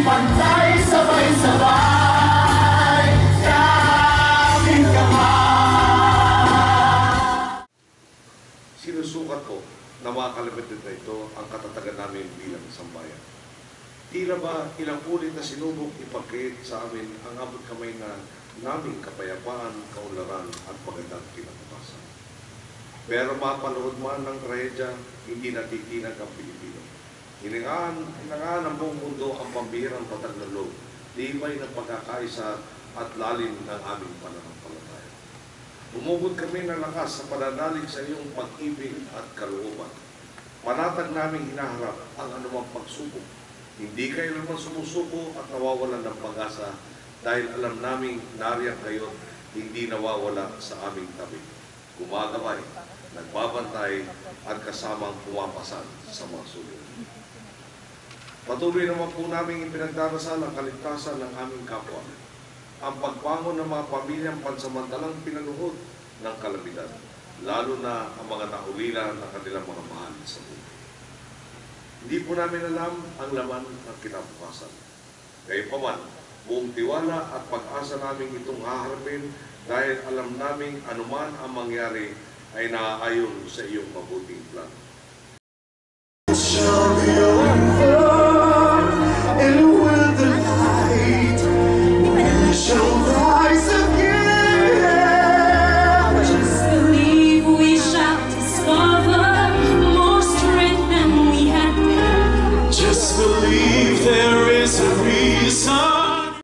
Pantay, sabay-sabay, kaming kamay. Sinusukat ko na mga kalamitan na ito ang katatagan namin bilang isang bayan. Tila ba ilang ulit na sinubok ipagkait sa amin ang abot kamay na naming kapayapaan, kaunlaran at magandang kinabukasan. Pero mapanood man ng trahedya, hindi natitinag ang Pilipino. Hinangaan ng buong mundo ang pambihirang patag na loob, tibay ng pagkakaisa at lalim ng aming pananampalataya. Umugod kami ng lakas sa pananalig sa iyong pag-ibig at kalooban. Panatag namin hinaharap ang anumang pagsubok. Hindi kailanman sumusuko at nawawalan ng pag-asa dahil alam naming nariyan kayo, hindi nawawala sa aming tabi. Gumagabay, nagbabantay at kasamang pumapasan sa mga sulong. Patuloy naman po namin ipinagdarasal ang kaligtasan ng aming kapwa, ang pagbangon ng mga pamilyang pansamantalang pinanuhod ng kalamidad, lalo na ang mga naulila ng kanilang mga mahal sa buhay. Hindi po namin alam ang laman ng kinabukasan. Gayunpaman, buong tiwala at pag-asa namin itong haharapin dahil alam namin anuman ang mangyari ay naaayon sa iyong mabuting plano.